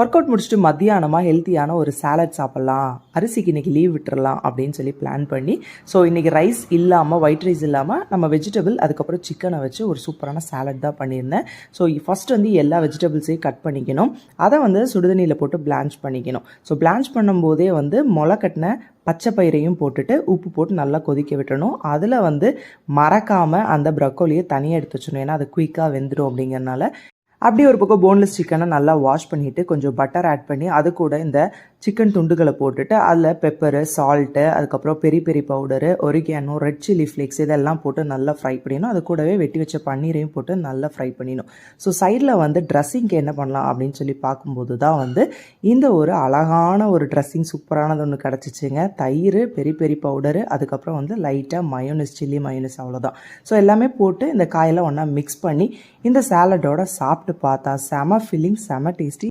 Work out முடிச்சுட்டு மத்தியானமாக ஹெல்த்தியான ஒரு சாலட் சாப்பிட்லாம், அரிசிக்கு இன்றைக்கி லீவ் விட்டுறலாம் அப்படின்னு சொல்லி பிளான் பண்ணி, ஸோ இன்றைக்கி ரைஸ் இல்லாமல், ஒயிட் ரைஸ் இல்லாமல் நம்ம வெஜிடபிள் அதுக்கப்புறம் சிக்கனை வச்சு ஒரு சூப்பரான சாலட் தான் பண்ணியிருந்தேன். ஸோ ஃபஸ்ட் வந்து எல்லா வெஜிடபிள்ஸையும் கட் பண்ணிக்கணும். அதை வந்து சுடுதண்ணியில் போட்டு பிளான்ச் பண்ணிக்கணும். ஸோ பிளான்ச் பண்ணும்போதே வந்து முளை கட்டின பச்சை பயிரையும் போட்டுட்டு உப்பு போட்டு நல்லா கொதிக்க விட்டுறணும். அதில் வந்து மறக்காமல் அந்த ப்ரக்கோலியை தனியாக எடுத்து வச்சிடணும். ஏன்னா அது குயிக்காக வெந்துடும் அப்படிங்கிறனால. அப்படியே ஒரு பக்கம் போன்லெஸ் சிக்கனை நல்லா வாஷ் பண்ணிவிட்டு கொஞ்சம் பட்டர் ஆட் பண்ணி அது கூட இந்த சிக்கன் துண்டுகளை போட்டுட்டு அதில் பெப்பரு, சால்ட்டு, அதுக்கப்புறம் peri peri powder, oregano, red chilli flakes இதெல்லாம் போட்டு நல்லா ஃப்ரை பண்ணிடணும். அது கூடவே வெட்டி வச்ச பன்னீரையும் போட்டு நல்லா ஃப்ரை பண்ணிடணும். ஸோ சைடில் வந்து ட்ரெஸ்ஸிங்க்கு என்ன பண்ணலாம் அப்படின்னு சொல்லி பார்க்கும்போது தான் வந்து இந்த ஒரு அழகான ஒரு ட்ரெஸ்ஸிங் சூப்பரானது ஒன்று கிடச்சிச்சிங்க. தயிர், பெரி பெரி பவுடரு, அதுக்கப்புறம் வந்து லைட்டாக மயோனஸ், சில்லி மயோனஸ், அவ்வளோதான். ஸோ எல்லாமே போட்டு இந்த காயெல்லாம் ஒன்றா மிக்ஸ் பண்ணி இந்த சாலடோட சாப்பிட்டு பார்த்தா செம ஃபீலிங், செம டேஸ்டி.